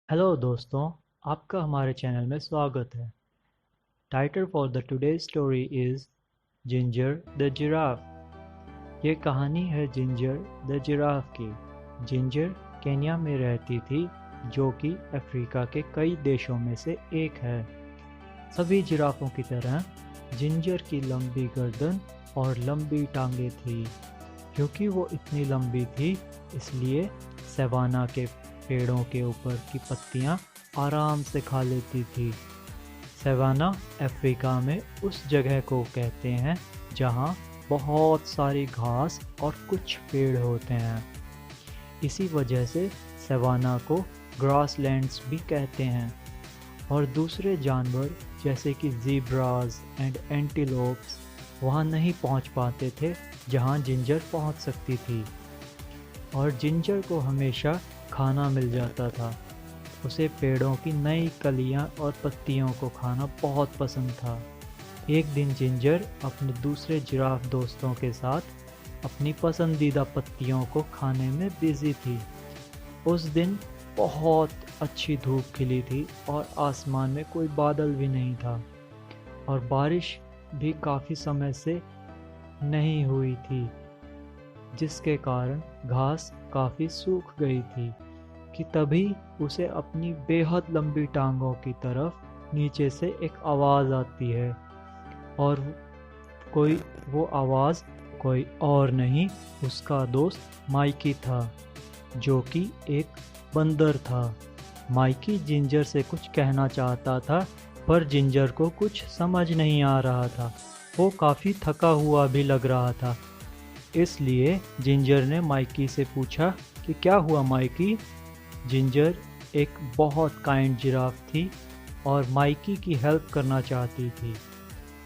Hello दोस्तों, आपका हमारे चैनल में स्वागत है। Title for the today's story is ginger the giraffe. ये कहानी है जिंजर द जिराफ की। जिंजर केन्या में रहती थी, जो कि अफ्रीका के कई देशों में से एक है। सभी जिराफों की तरह जिंजर की लंबी गर्दन और लंबी टांगें थी। क्योंकि वो इतनी लंबी थी, इसलिए सवाना के पेड़ों के ऊपर की पत्तियां आराम से खा लेती थी। सवाना अफ्रीका में उस जगह को कहते हैं जहां बहुत सारी घास और कुछ पेड़ होते हैं। इसी वजह से सवाना को ग्रासलैंड्स भी कहते हैं। और दूसरे जानवर जैसे कि ज़ीब्रास एंड एंटीलोप्स वहाँ नहीं पहुँच पाते थे जहाँ जिंजर पहुँच सकती थी। और जिंजर को हमेशा खाना मिल जाता था। उसे पेड़ों की नई कलियां और पत्तियों को खाना बहुत पसंद था। एक दिन जिंजर अपने दूसरे जिराफ दोस्तों के साथ अपनी पसंदीदा पत्तियों को खाने में बिजी थी। उस दिन बहुत अच्छी धूप खिली थी और आसमान में कोई बादल भी नहीं था और बारिश भी काफ़ी समय से नहीं हुई थी, जिसके कारण घास काफ़ी सूख गई थी कि तभी उसे अपनी बेहद लंबी टांगों की तरफ नीचे से एक आवाज़ आती है। और कोई वो आवाज़ कोई और नहीं, उसका दोस्त माइकी था, जो कि एक बंदर था। माइकी जिंजर से कुछ कहना चाहता था, पर जिंजर को कुछ समझ नहीं आ रहा था। वो काफ़ी थका हुआ भी लग रहा था। इसलिए जिंजर ने माइकी से पूछा कि क्या हुआ माइकी। जिंजर एक बहुत काइंड जिराफ थी और माइकी की हेल्प करना चाहती थी,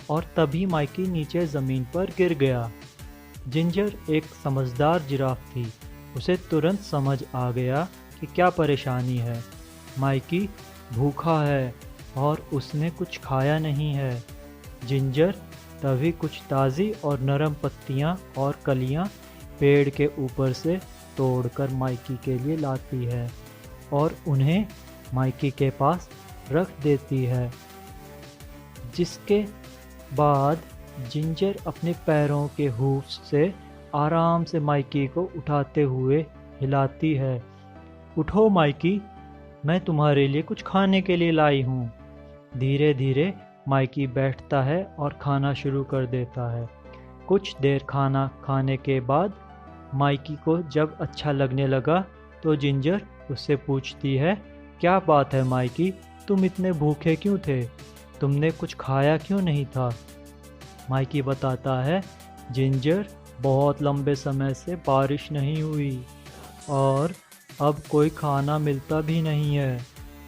और तभी माइकी नीचे ज़मीन पर गिर गया। जिंजर एक समझदार जिराफ थी, उसे तुरंत समझ आ गया कि क्या परेशानी है। माइकी भूखा है और उसने कुछ खाया नहीं है। जिंजर तभी कुछ ताज़ी और नरम पत्तियां और कलियां पेड़ के ऊपर से तोड़कर माइकी के लिए लाती है और उन्हें माइकी के पास रख देती है। जिसके बाद जिंजर अपने पैरों के हूफ्स से आराम से माइकी को उठाते हुए हिलाती है। उठो माइकी, मैं तुम्हारे लिए कुछ खाने के लिए लाई हूँ। धीरे धीरे माइकी बैठता है और खाना शुरू कर देता है। कुछ देर खाना खाने के बाद माइकी को जब अच्छा लगने लगा तो जिंजर उससे पूछती है, क्या बात है माइकी, तुम इतने भूखे क्यों थे? तुमने कुछ खाया क्यों नहीं था? माइकी बताता है, जिंजर, बहुत लंबे समय से बारिश नहीं हुई और अब कोई खाना मिलता भी नहीं है।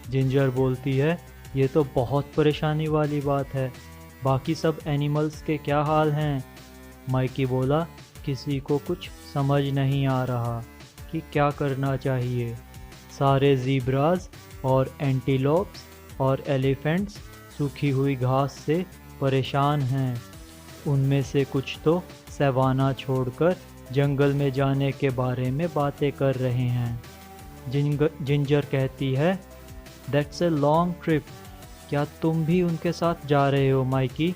जिंजर बोलती है, ये तो बहुत परेशानी वाली बात है। बाकी सब एनिमल्स के क्या हाल हैं? माइकी बोला, किसी को कुछ समझ नहीं आ रहा कि क्या करना चाहिए। सारे ज़ीब्रास और एंटीलोप्स और एलिफेंट्स सूखी हुई घास से परेशान हैं। उनमें से कुछ तो सवाना छोड़कर जंगल में जाने के बारे में बातें कर रहे हैं। जिंजर कहती है, दैट्स ए लॉन्ग ट्रिप। क्या तुम भी उनके साथ जा रहे हो माइकी?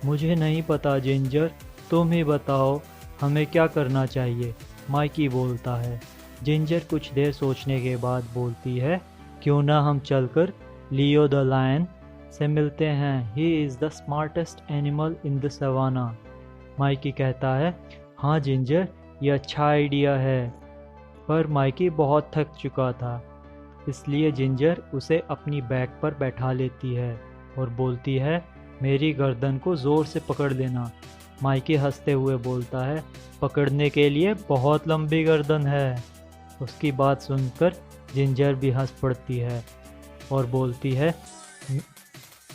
मुझे नहीं पता जिंजर, तुम ही बताओ हमें क्या करना चाहिए, माइकी बोलता है। जिंजर कुछ देर सोचने के बाद बोलती है, क्यों ना हम चलकर लियो द लायन से मिलते हैं। He is the smartest animal in the savanna. Mikey कहता है, हाँ जिंजर, ये अच्छा आइडिया है। पर माइकी बहुत थक चुका था, इसलिए जिंजर उसे अपनी बैक पर बैठा लेती है और बोलती है, मेरी गर्दन को ज़ोर से पकड़ लेना। माइकी हंसते हुए बोलता है, पकड़ने के लिए बहुत लंबी गर्दन है। उसकी बात सुनकर जिंजर भी हंस पड़ती है और बोलती है,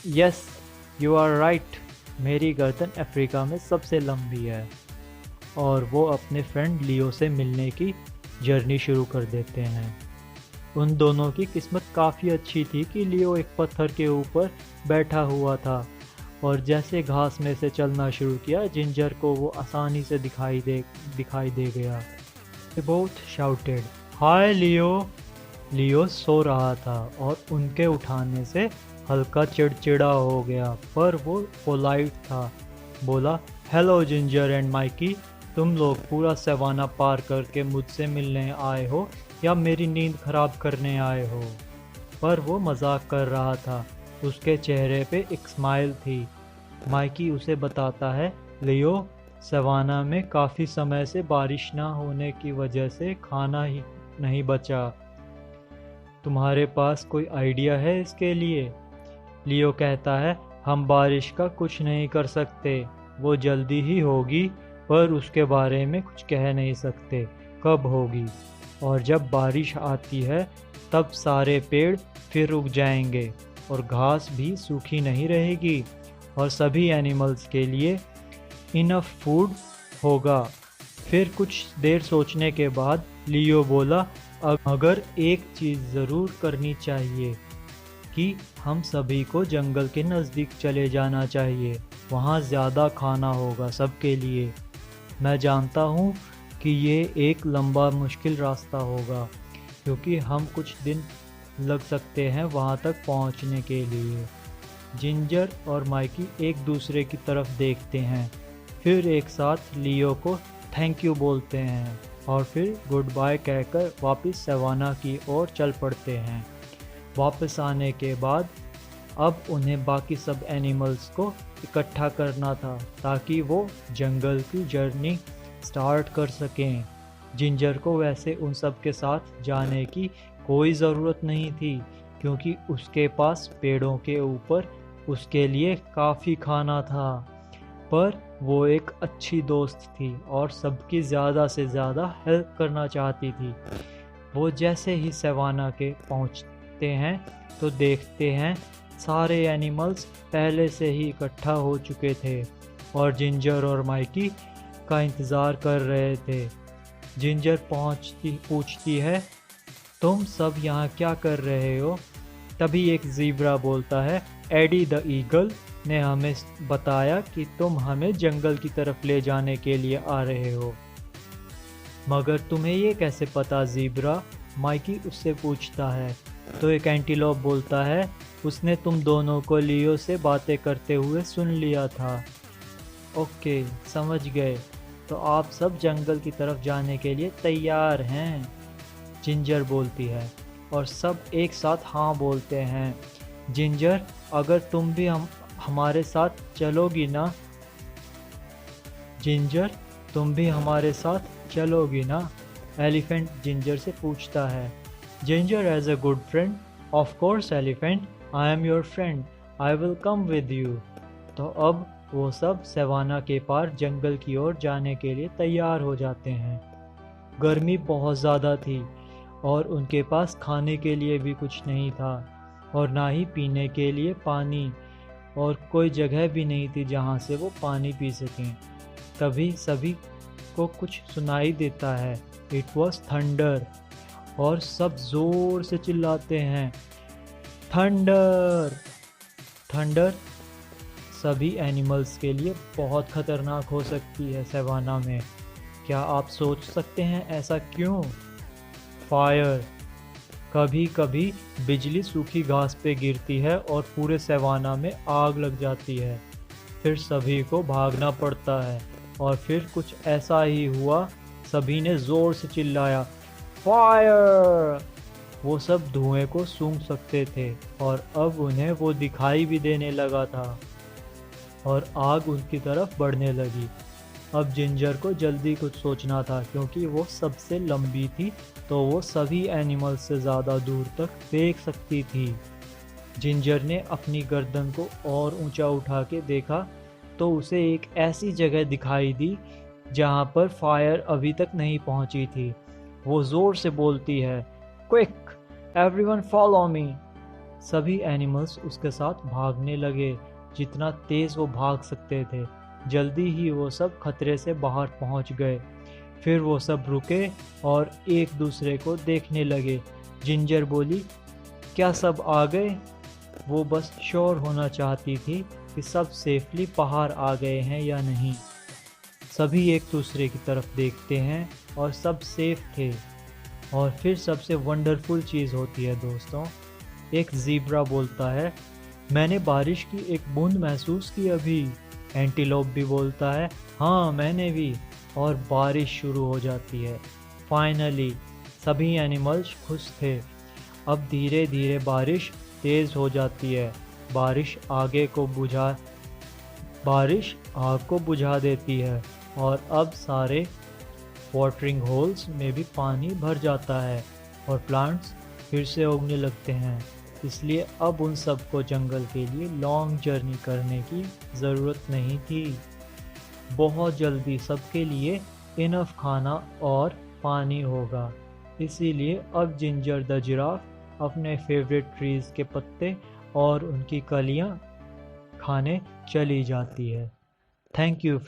यस यू आर राइट, मेरी गर्दन अफ्रीका में सबसे लंबी है। और वो अपने फ्रेंड लियो से मिलने की जर्नी शुरू कर देते हैं। उन दोनों की किस्मत काफ़ी अच्छी थी कि लियो एक पत्थर के ऊपर बैठा हुआ था और जैसे घास में से चलना शुरू किया, जिंजर को वो आसानी से दिखाई दे गया। They both shouted, "Hi Leo!" लियो सो रहा था और उनके उठाने से हल्का चिड़चिड़ा हो गया, पर वो पोलाइट था। बोला, हेलो जिंजर एंड माइकी, तुम लोग पूरा सवाना पार करके मुझसे मिलने आए हो या मेरी नींद खराब करने आए हो? पर वो मजाक कर रहा था। उसके चेहरे पे एक स्माइल थी। माइकी उसे बताता है, लियो, सवाना में काफ़ी समय से बारिश ना होने की वजह से खाना ही नहीं बचा। तुम्हारे पास कोई आइडिया है इसके लिए? लियो कहता है, हम बारिश का कुछ नहीं कर सकते, वो जल्दी ही होगी, पर उसके बारे में कुछ कह नहीं सकते कब होगी। और जब बारिश आती है तब सारे पेड़ फिर उग जाएंगे और घास भी सूखी नहीं रहेगी और सभी एनिमल्स के लिए इनफ फूड होगा। फिर कुछ देर सोचने के बाद लियो बोला, अगर एक चीज़ ज़रूर करनी चाहिए कि हम सभी को जंगल के नज़दीक चले जाना चाहिए, वहाँ ज़्यादा खाना होगा सबके लिए। मैं जानता हूँ कि ये एक लंबा मुश्किल रास्ता होगा, क्योंकि हम कुछ दिन लग सकते हैं वहाँ तक पहुँचने के लिए। जिंजर और माइकी एक दूसरे की तरफ देखते हैं, फिर एक साथ लियो को थैंक यू बोलते हैं और फिर गुड बाय कहकर वापस सवाना की ओर चल पड़ते हैं। वापस आने के बाद अब उन्हें बाकी सब एनिमल्स को इकट्ठा करना था ताकि वो जंगल की जर्नी स्टार्ट कर सकें। जिंजर को वैसे उन सब के साथ जाने की कोई ज़रूरत नहीं थी, क्योंकि उसके पास पेड़ों के ऊपर उसके लिए काफ़ी खाना था। पर वो एक अच्छी दोस्त थी और सबकी ज़्यादा से ज़्यादा हेल्प करना चाहती थी। वो जैसे ही सवाना के पहुंचते हैं तो देखते हैं सारे एनिमल्स पहले से ही इकट्ठा हो चुके थे और जिंजर और माइकी का इंतज़ार कर रहे थे। जिंजर पूछती है, तुम सब यहाँ क्या कर रहे हो? तभी एक ज़ीब्रा बोलता है, एडी द ईगल ने हमें बताया कि तुम हमें जंगल की तरफ ले जाने के लिए आ रहे हो। मगर तुम्हें ये कैसे पता ज़ीब्रा? माइकी उससे पूछता है। तो एक एंटीलोप बोलता है, उसने तुम दोनों को लियो से बातें करते हुए सुन लिया था। ओके, समझ गए। तो आप सब जंगल की तरफ जाने के लिए तैयार हैं? जिंजर बोलती है और सब एक साथ हाँ बोलते हैं। जिंजर, अगर तुम भी हमारे साथ चलोगी ना? जिंजर, तुम भी हमारे साथ चलोगी ना? एलिफेंट जिंजर से पूछता है। Ginger as a good friend, of course elephant, I am your friend, I will come with you. तो अब वो सब सवाना के पार जंगल की ओर जाने के लिए तैयार हो जाते हैं। गर्मी बहुत ज़्यादा थी और उनके पास खाने के लिए भी कुछ नहीं था और ना ही पीने के लिए पानी, और कोई जगह भी नहीं थी जहाँ से वो पानी पी सकें। तभी सभी को कुछ सुनाई देता है। इट वॉज थंडर और सब ज़ोर से चिल्लाते हैं, थंडर! थंडर सभी एनिमल्स के लिए बहुत ख़तरनाक हो सकती है सवाना में। क्या आप सोच सकते हैं ऐसा क्यों? फायर, कभी कभी बिजली सूखी घास पे गिरती है और पूरे सवाना में आग लग जाती है। फिर सभी को भागना पड़ता है और फिर कुछ ऐसा ही हुआ। सभी ने ज़ोर से चिल्लाया, फायर! वो सब धुएं को सूंघ सकते थे और अब उन्हें वो दिखाई भी देने लगा था और आग उनकी तरफ बढ़ने लगी। अब जिंजर को जल्दी कुछ सोचना था, क्योंकि वो सबसे लंबी थी तो वो सभी एनिमल्स से ज़्यादा दूर तक देख सकती थी। जिंजर ने अपनी गर्दन को और ऊंचा उठा के देखा तो उसे एक ऐसी जगह दिखाई दी जहां पर फायर अभी तक नहीं पहुंची थी। वो ज़ोर से बोलती है, क्विक, एवरीवन फॉलो मी। सभी एनिमल्स उसके साथ भागने लगे जितना तेज़ वो भाग सकते थे। जल्दी ही वो सब खतरे से बाहर पहुंच गए। फिर वो सब रुके और एक दूसरे को देखने लगे। जिंजर बोली, क्या सब आ गए? वो बस श्योर होना चाहती थी कि सब सेफली बाहर आ गए हैं या नहीं। सभी एक दूसरे की तरफ देखते हैं और सब सेफ थे। और फिर सबसे वंडरफुल चीज़ होती है दोस्तों, एक ज़ीब्रा बोलता है, मैंने बारिश की एक बूंद महसूस की अभी। एंटीलोप भी बोलता है, हाँ मैंने भी। और बारिश शुरू हो जाती है। फाइनली सभी एनिमल्स खुश थे। अब धीरे धीरे बारिश तेज़ हो जाती है। बारिश आग को बुझा देती है और अब सारे वाटरिंग होल्स में भी पानी भर जाता है और प्लांट्स फिर से उगने लगते हैं। इसलिए अब उन सबको जंगल के लिए लॉन्ग जर्नी करने की ज़रूरत नहीं थी। बहुत जल्दी सबके लिए इनफ खाना और पानी होगा। इसीलिए अब जिंजर द जिराफ अपने फेवरेट ट्रीज़ के पत्ते और उनकी कलियां खाने चली जाती है। Thank you.